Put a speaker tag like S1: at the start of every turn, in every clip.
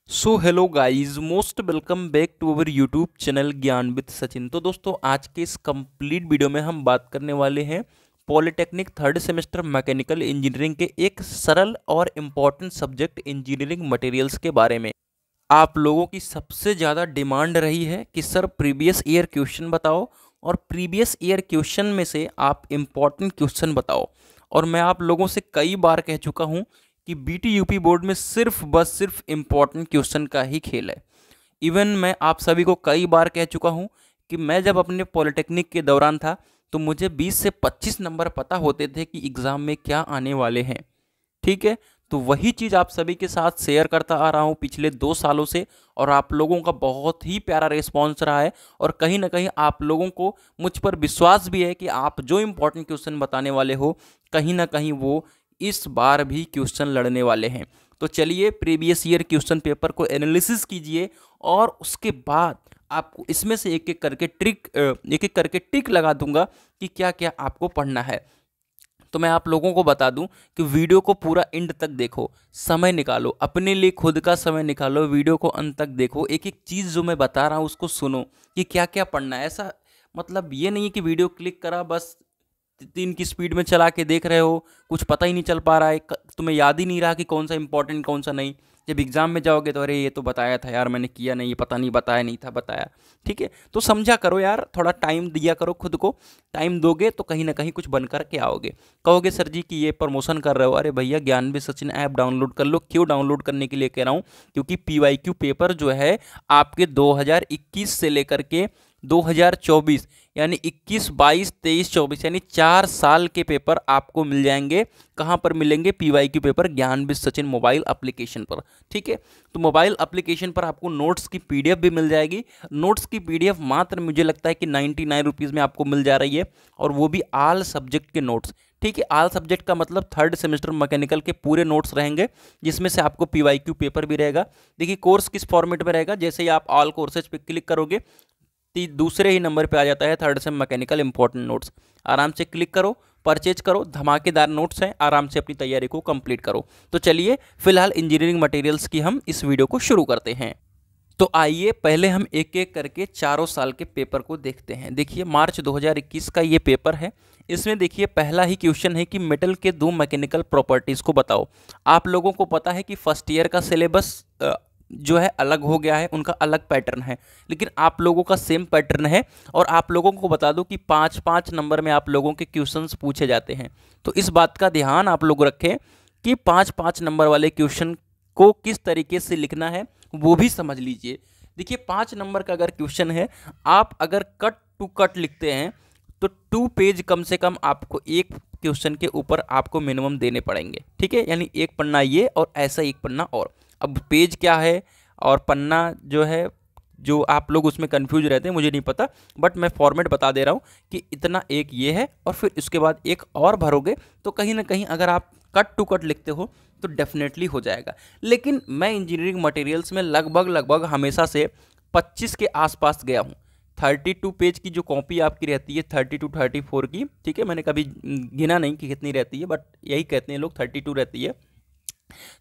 S1: So hello guys, most welcome back to our YouTube channel Gyan with Sachin. तो दोस्तों, आज के इस कंप्लीट वीडियो में हम बात करने वाले हैं polytechnic third semester mechanical engineering के एक सरल और इम्पॉर्टेंट सब्जेक्ट इंजीनियरिंग मटेरियल्स के बारे में। आप लोगों की सबसे ज़्यादा डिमांड रही है कि सर प्रीवियस ईयर क्वेश्चन बताओ, और प्रीवियस ईयर क्वेश्चन में से आप इम्पॉर्टेंट क्वेश्चन बताओ। और मैं आप लोगों से कई बार कह चुका हूँ कि बीटी यूपी बोर्ड में सिर्फ इम्पॉर्टेंट क्वेश्चन का ही खेल है। इवन मैं आप सभी को कई बार कह चुका हूँ कि मैं जब अपने पॉलिटेक्निक के दौरान था तो मुझे 20 से 25 नंबर पता होते थे कि एग्ज़ाम में क्या आने वाले हैं। ठीक है, तो वही चीज़ आप सभी के साथ शेयर करता आ रहा हूँ पिछले 2 सालों से, और आप लोगों का बहुत ही प्यारा रिस्पॉन्स रहा है। और कहीं ना कहीं आप लोगों को मुझ पर विश्वास भी है कि आप जो इम्पोर्टेंट क्वेश्चन बताने वाले हो, कहीं ना कहीं वो इस बार भी क्वेश्चन लड़ने वाले हैं। तो चलिए प्रीवियस ईयर क्वेश्चन पेपर को एनालिसिस कीजिए, और उसके बाद आपको इसमें से एक एक करके टिक लगा दूंगा कि क्या क्या आपको पढ़ना है। तो मैं आप लोगों को बता दूं कि वीडियो को पूरा एंड तक देखो, समय निकालो, अपने लिए खुद का समय निकालो, वीडियो को अंत तक देखो, एक एक चीज़ जो मैं बता रहा हूं उसको सुनो कि क्या क्या पढ़ना है। ऐसा मतलब ये नहीं है कि वीडियो क्लिक करा बस 3 की स्पीड में चला के देख रहे हो, कुछ पता ही नहीं चल पा रहा है, तुम्हें याद ही नहीं रहा कि कौन सा इंपॉर्टेंट कौन सा नहीं। जब एग्जाम में जाओगे तो अरे ये तो बताया था यार, मैंने किया नहीं, पता नहीं बताया नहीं था, बताया। ठीक है, तो समझा करो यार, थोड़ा टाइम दिया करो खुद को। टाइम दोगे तो कहीं ना कहीं कुछ बन कर के आओगे। कहोगे सर जी कि ये प्रमोशन कर रहे हो, अरे भैया ज्ञान भी सचिन ऐप डाउनलोड कर लो। क्यों डाउनलोड करने के लिए कह रहा हूँ? क्योंकि पीवाईक्यू पेपर जो है आपके 2021 से लेकर के 2024 यानी 21, 22, 23, 24 यानी 4 साल के पेपर आपको मिल जाएंगे। कहाँ पर मिलेंगे? पीवाईक्यू पेपर ज्ञान विद सचिन मोबाइल एप्लीकेशन पर। ठीक है, तो मोबाइल एप्लीकेशन पर आपको नोट्स की पीडीएफ भी मिल जाएगी। नोट्स की पीडीएफ मात्र मुझे लगता है कि 99 रुपीज़ में आपको मिल जा रही है, और वो भी ऑल सब्जेक्ट के नोट्स। ठीक है, ऑल सब्जेक्ट का मतलब थर्ड सेमेस्टर मैकेनिकल के पूरे नोट्स रहेंगे, जिसमें से आपको पीवाईक्यू पेपर भी रहेगा। देखिए कोर्स किस फॉर्मेट में रहेगा, जैसे ही आप ऑल कोर्सेज पे क्लिक करोगे दूसरे ही नंबर पे आ जाता है third same mechanical important notes. आराम से क्लिक करो, परचेज करो, धमाकेदार नोट्स हैं, आराम से अपनी तैयारी को कंप्लीट करो। तो चलिए फिलहाल इंजीनियरिंग मटेरियल्स की हम इस वीडियो को शुरू करते हैं। तो आइए पहले हम एक एक करके चारों साल के पेपर को देखते हैं। देखिए मार्च 2021 का ये पेपर है। इसमें देखिए पहला ही क्वेश्चन है कि मेटल के दो मैकेनिकल प्रॉपर्टीज़ को बताओ। आप लोगों को पता है कि फर्स्ट ईयर का सिलेबस जो है अलग हो गया है, उनका अलग पैटर्न है, लेकिन आप लोगों का सेम पैटर्न है। और आप लोगों को बता दूं कि 5-5 नंबर में आप लोगों के क्वेश्चंस पूछे जाते हैं। तो इस बात का ध्यान आप लोग रखें कि 5-5 नंबर वाले क्वेश्चन को किस तरीके से लिखना है वो भी समझ लीजिए। देखिए 5 नंबर का अगर क्वेश्चन है, आप अगर कट टू कट लिखते हैं तो 2 पेज कम से कम आपको एक क्वेश्चन के ऊपर आपको मिनिमम देने पड़ेंगे। ठीक है, यानी एक पन्ना ये और ऐसा एक पन्ना और। अब पेज क्या है और पन्ना जो है, जो आप लोग उसमें कंफ्यूज रहते हैं, मुझे नहीं पता, बट मैं फॉर्मेट बता दे रहा हूँ कि इतना एक ये है और फिर उसके बाद एक और भरोगे तो कहीं ना कहीं अगर आप कट टू कट लिखते हो तो डेफिनेटली हो जाएगा। लेकिन मैं इंजीनियरिंग मटेरियल्स में लगभग हमेशा से 25 के आसपास गया हूँ। 32 पेज की जो कॉपी आपकी रहती है, 32 34 की, ठीक है, मैंने कभी गिना नहीं कि कितनी रहती है, बट यही कहते हैं लोग 32 रहती है।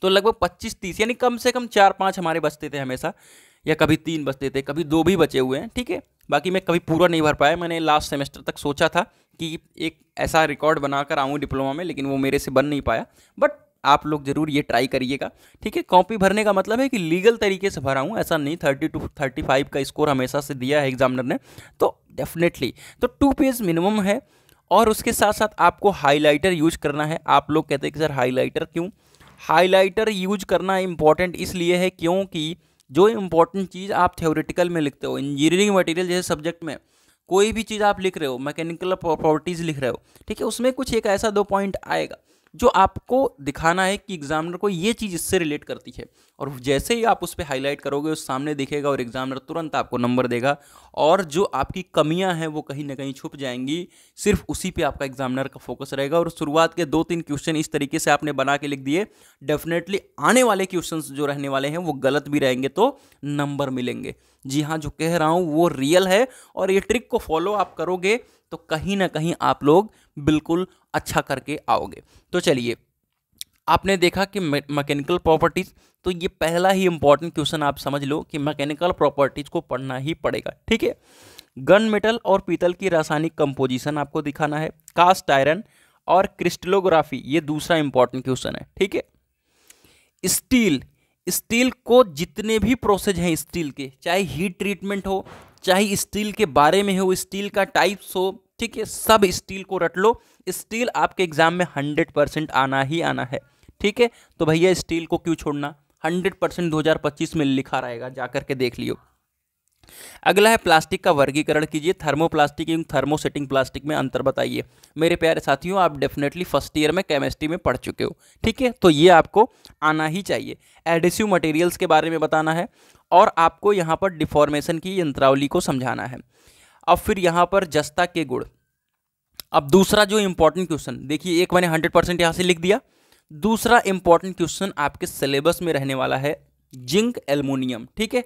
S1: तो लगभग 25-30 यानी कम से कम 4-5 हमारे बचते थे हमेशा, या कभी 3 बचते थे, कभी 2 भी बचे हुए हैं। ठीक है, बाकी मैं कभी पूरा नहीं भर पाया। मैंने लास्ट सेमेस्टर तक सोचा था कि एक ऐसा रिकॉर्ड बनाकर आऊँ डिप्लोमा में, लेकिन वो मेरे से बन नहीं पाया। बट आप लोग जरूर ये ट्राई करिएगा। ठीक है, कॉपी भरने का मतलब है कि लीगल तरीके से भरा हूँ, ऐसा नहीं 30-35 का स्कोर हमेशा से दिया है एग्जामिनर ने। तो डेफिनेटली तो 2 पेज मिनिमम है। और उसके साथ साथ आपको हाईलाइटर यूज करना है। आप लोग कहते हैं कि सर हाईलाइटर क्यों? हाइलाइटर यूज करना इंपॉर्टेंट इसलिए है क्योंकि जो इंपॉर्टेंट चीज़ आप थ्योरेटिकल में लिखते हो, इंजीनियरिंग मटेरियल जैसे सब्जेक्ट में कोई भी चीज़ आप लिख रहे हो, मैकेनिकल प्रॉपर्टीज़ लिख रहे हो, ठीक है, उसमें कुछ एक ऐसा 2 पॉइंट आएगा जो आपको दिखाना है कि एग्जामिनर को ये चीज़ इससे रिलेट करती है। और जैसे ही आप उस पर हाईलाइट करोगे उस सामने दिखेगा और एग्जामिनर तुरंत आपको नंबर देगा। और जो आपकी कमियां हैं वो कहीं ना कहीं छुप जाएंगी, सिर्फ उसी पे आपका एग्जामिनर का फोकस रहेगा। और शुरुआत के 2-3 क्वेश्चन इस तरीके से आपने बना के लिख दिए, डेफिनेटली आने वाले क्वेश्चंस जो रहने वाले हैं वो गलत भी रहेंगे तो नंबर मिलेंगे। जी हाँ, जो कह रहा हूँ वो रियल है, और ये ट्रिक को फॉलो आप करोगे तो कहीं ना कहीं आप लोग बिल्कुल अच्छा करके आओगे। तो चलिए, आपने देखा कि मैकेनिकल प्रॉपर्टीज तो ये पहला ही इंपॉर्टेंट क्वेश्चन आप समझ लो कि मैकेनिकल प्रॉपर्टीज को पढ़ना ही पड़ेगा, ठीक है। गन मेटल और पीतल की रासायनिक कंपोजिशन आपको दिखाना है। कास्ट आयरन और क्रिस्टलोग्राफी, ये दूसरा इंपॉर्टेंट क्वेश्चन है, ठीक है। स्टील, स्टील को जितने भी प्रोसेस हैं स्टील के, चाहे हीट ट्रीटमेंट हो, चाहे स्टील के बारे में हो, स्टील का टाइप्स हो, ठीक है, सब स्टील को रट लो। स्टील आपके एग्जाम में 100% आना ही आना है, ठीक है। तो भैया स्टील को क्यों छोड़ना, 100% 2025 में लिखा रहेगा, जाकर के देख लियो। अगला है प्लास्टिक का वर्गीकरण कीजिए, थर्मोप्लास्टिक एवं थर्मोसेटिंग प्लास्टिक में अंतर बताइए। मेरे प्यारे साथियों, आप डेफिनेटली फर्स्ट ईयर में केमिस्ट्री में पढ़ चुके हो, ठीक है, तो ये आपको आना ही चाहिए। एडिसिव मटेरियल्स के बारे में बताना है और आपको यहाँ पर डिफॉर्मेशन की यंत्रावली को समझाना है। अब फिर यहाँ पर जस्ता के गुण। अब दूसरा जो इंपॉर्टेंट क्वेश्चन देखिए, एक मैंने 100% यहाँ से लिख दिया। दूसरा इंपॉर्टेंट क्वेश्चन आपके सिलेबस में रहने वाला है जिंक एल्युमिनियम, ठीक है।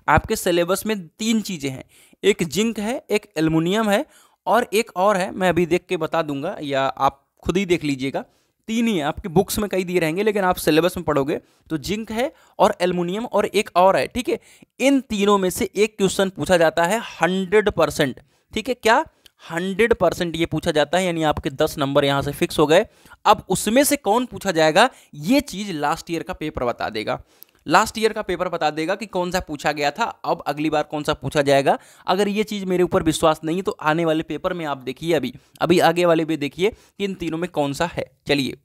S1: आपके सिलेबस में 3 चीजें हैं, एक जिंक है, एक एल्युमिनियम है और एक और है, मैं अभी देख के बता दूंगा या आप खुद ही देख लीजिएगा। 3 ही है, आपके बुक्स में कई दिए रहेंगे लेकिन आप सिलेबस में पढ़ोगे तो जिंक है और एल्युमिनियम और एक और है, ठीक है। इन तीनों में से एक क्वेश्चन पूछा जाता है 100%, ठीक है। क्या 100% ये पूछा जाता है, यानी आपके 10 नंबर यहां से फिक्स हो गए। अब उसमें से कौन पूछा जाएगा, ये चीज लास्ट ईयर का पेपर बता देगा। लास्ट ईयर का पेपर बता देगा कि कौन सा पूछा गया था, अब अगली बार कौन सा पूछा जाएगा। अगर ये चीज़ मेरे ऊपर विश्वास नहीं है तो आने वाले पेपर में आप देखिए, अभी आगे वाले भी देखिए कि इन तीनों में कौन सा है। चलिए,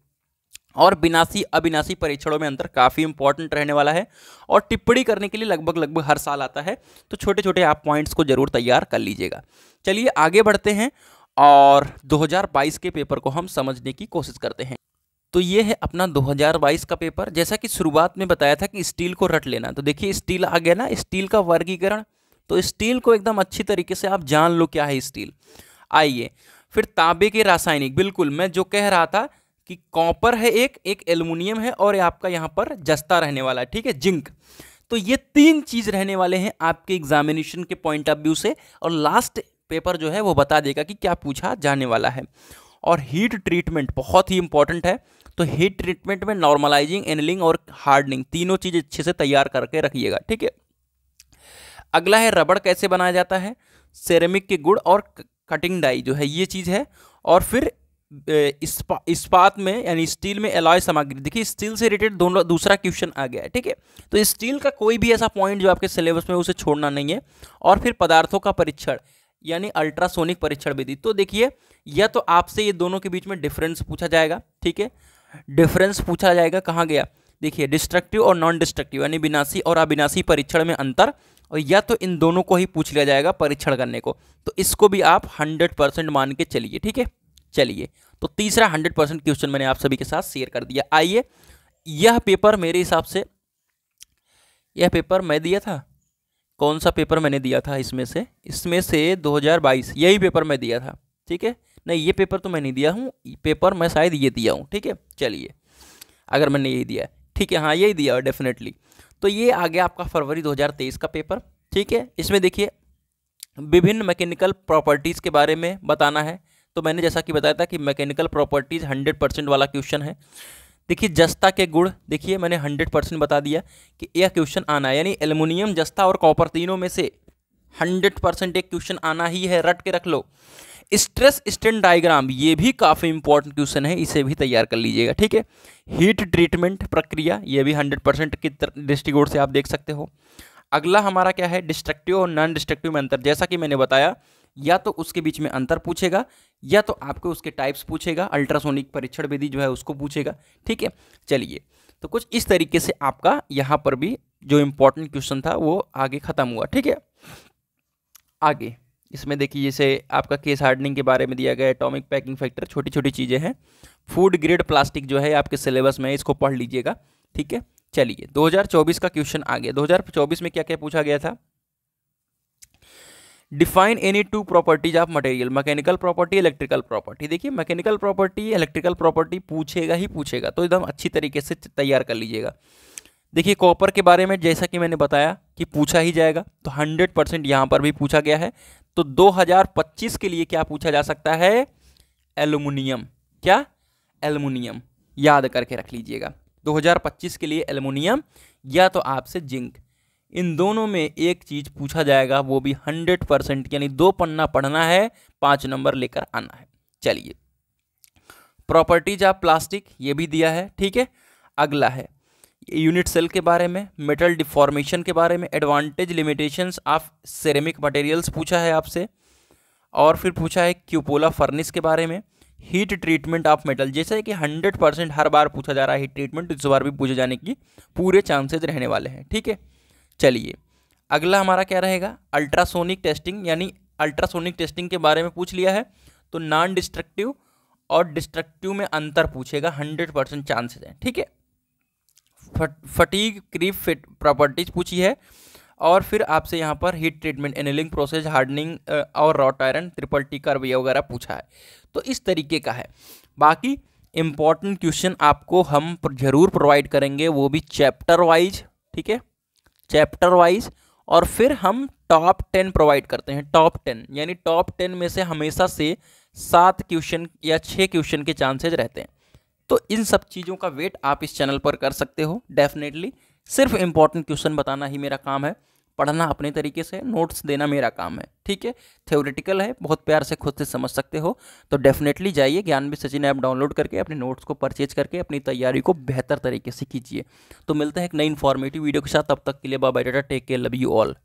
S1: और विनाशी अविनाशी परीक्षणों में अंतर काफ़ी इंपॉर्टेंट रहने वाला है और टिप्पणी करने के लिए लगभग हर साल आता है, तो छोटे छोटे आप पॉइंट्स को जरूर तैयार कर लीजिएगा। चलिए आगे बढ़ते हैं और 2022 के पेपर को हम समझने की कोशिश करते हैं। तो ये है अपना 2022 का पेपर। जैसा कि शुरुआत में बताया था कि स्टील को रट लेना, तो देखिए स्टील आ गया ना, स्टील का वर्गीकरण। तो स्टील को एकदम अच्छी तरीके से आप जान लो क्या है स्टील। आइए फिर तांबे के रासायनिक, बिल्कुल मैं जो कह रहा था कि कॉपर है, एक एल्युमिनियम है और आपका यहाँ पर जस्ता रहने वाला है, ठीक है, जिंक। तो ये 3 चीज रहने वाले हैं आपके एग्जामिनेशन के पॉइंट ऑफ व्यू से, और लास्ट पेपर जो है वो बता देगा कि क्या पूछा जाने वाला है। और हीट ट्रीटमेंट बहुत ही इंपॉर्टेंट है, तो हीट ट्रीटमेंट में नॉर्मलाइजिंग, एनलिंग और हार्डनिंग तीनों चीज अच्छे से तैयार करके रखिएगा, ठीक है। अगला है रबड़ कैसे बनाया जाता है, सेरेमिक के गुण और कटिंग डाई जो है ये चीज है। और फिर इस्पात में यानी स्टील में एलॉय सामग्री, देखिए स्टील से रिलेटेड दोनों दूसरा क्वेश्चन आ गया है, ठीक है। तो स्टील का कोई भी ऐसा पॉइंट जो आपके सिलेबस में उसे छोड़ना नहीं है। और फिर पदार्थों का परीक्षण यानी अल्ट्रासोनिक परीक्षण विधि। तो देखिए या तो आपसे ये दोनों के बीच में डिफरेंस पूछा जाएगा, ठीक है, डिफरेंस पूछा जाएगा, कहाँ गया, देखिए डिस्ट्रक्टिव और नॉन डिस्ट्रक्टिव यानी विनाशी और अविनाशी परीक्षण में अंतर, और या तो इन दोनों को ही पूछ लिया जाएगा परीक्षण करने को। तो इसको भी आप 100% मान के चलिए, ठीक है। चलिए, तो तीसरा 100% क्वेश्चन मैंने आप सभी के साथ शेयर कर दिया। आइए, यह पेपर मेरे हिसाब से, यह पेपर मैं दिया था, कौन सा पेपर मैंने दिया था इसमें से 2022 यही पेपर मैं दिया था, ठीक है। नहीं, ये पेपर तो मैं नहीं दिया हूँ, पेपर मैं शायद ये दिया हूँ, ठीक है। चलिए, अगर मैंने यही दिया है, ठीक है, हाँ यही दिया है डेफिनेटली। तो ये आ गया आपका फरवरी 2023 का पेपर, ठीक है। इसमें देखिए विभिन्न मैकेनिकल प्रॉपर्टीज़ के बारे में बताना है। तो मैंने जैसा कि बताया था कि मैकेनिकल प्रॉपर्टीज़ 100% वाला क्वेश्चन है। देखिए जस्ता के गुण, देखिए मैंने 100% बता दिया कि यह क्वेश्चन आना है, यानी एल्युमिनियम, जस्ता और कॉपर तीनों में से 100% एक क्वेश्चन आना ही है, रट के रख लो। स्ट्रेस स्ट्रेन डायग्राम, ये भी काफ़ी इंपॉर्टेंट क्वेश्चन है, इसे भी तैयार कर लीजिएगा, ठीक है। हीट ट्रीटमेंट प्रक्रिया, ये भी 100% की दृष्टिकोण से आप देख सकते हो। अगला हमारा क्या है, डिस्ट्रक्टिव और नॉन डिस्ट्रक्टिव में अंतर। जैसा कि मैंने बताया, या तो उसके बीच में अंतर पूछेगा या तो आपको उसके टाइप्स पूछेगा, अल्ट्रासोनिक परीक्षण विधि जो है उसको पूछेगा, ठीक है। चलिए, तो कुछ इस तरीके से आपका यहाँ पर भी जो इंपॉर्टेंट क्वेश्चन था वो आगे खत्म हुआ, ठीक है। आगे इसमें देखिए जैसे आपका केस हार्डनिंग के बारे में दिया गया, एटॉमिक पैकिंग फैक्टर, छोटी छोटी चीज़ें हैं। फूड ग्रेड प्लास्टिक जो है आपके सिलेबस में, इसको पढ़ लीजिएगा, ठीक है। चलिए 2024 का क्वेश्चन आ गया। 2024 में क्या क्या पूछा गया था, define any 2 properties of material, mechanical property, electrical property. देखिए मैकेनिकल प्रॉपर्टी, इलेक्ट्रिकल प्रॉपर्टी पूछेगा ही पूछेगा, तो एकदम अच्छी तरीके से तैयार कर लीजिएगा। देखिए कॉपर के बारे में जैसा कि मैंने बताया कि पूछा ही जाएगा, तो 100% यहाँ पर भी पूछा गया है। तो 2025 के लिए क्या पूछा जा सकता है, एल्युमिनियम। क्या, एल्युमिनियम, याद करके रख लीजिएगा। 2025 के लिए एल्युमिनियम या तो आपसे जिंक। इन दोनों में एक चीज पूछा जाएगा, वो भी 100%, यानी 2 पन्ना पढ़ना है, 5 नंबर लेकर आना है। चलिए, प्रॉपर्टीज ऑफ प्लास्टिक ये भी दिया है, ठीक है। अगला है यूनिट सेल के बारे में, मेटल डिफॉर्मेशन के बारे में, advantage limitations of ceramic materials पूछा है आपसे, और फिर पूछा है क्यूपोला फर्नेस के बारे में, हीट ट्रीटमेंट ऑफ मेटल। जैसे कि 100% हर बार पूछा जा रहा है हीट ट्रीटमेंट, इस बार भी पूछे जाने की पूरे चांसेज रहने वाले हैं, ठीक है। चलिए, अगला हमारा क्या रहेगा, अल्ट्रासोनिक टेस्टिंग, यानी अल्ट्रासोनिक टेस्टिंग के बारे में पूछ लिया है, तो नॉन डिस्ट्रक्टिव और डिस्ट्रक्टिव में अंतर पूछेगा, 100% चांसेस हैं, ठीक है। फटीग क्रीप फिट प्रॉपर्टीज पूछी है, और फिर आपसे यहाँ पर heat treatment, annealing process, hardening और wrought iron, triple T curve वगैरह पूछा है। तो इस तरीके का है। बाकी इंपॉर्टेंट क्वेश्चन आपको हम जरूर प्रोवाइड करेंगे, वो भी चैप्टर वाइज, ठीक है, चैप्टर वाइज। और फिर हम टॉप 10 प्रोवाइड करते हैं, टॉप 10, यानी टॉप 10 में से हमेशा से 7 क्वेश्चन या 6 क्वेश्चन के चांसेज रहते हैं। तो इन सब चीज़ों का वेट आप इस चैनल पर कर सकते हो डेफिनेटली। सिर्फ इंपॉर्टेंट क्वेश्चन बताना ही मेरा काम है, पढ़ना अपने तरीके से, नोट्स देना मेरा काम है, ठीक है। थ्योरेटिकल है, बहुत प्यार से खुद से समझ सकते हो, तो डेफिनेटली जाइए ज्ञान विद सचिन ऐप डाउनलोड करके अपने नोट्स को परचेज करके अपनी तैयारी को बेहतर तरीके से कीजिए। तो मिलते हैं एक नई इन्फॉर्मेटिव वीडियो के साथ, तब तक के लिए bye bye, tata, take care, love you all.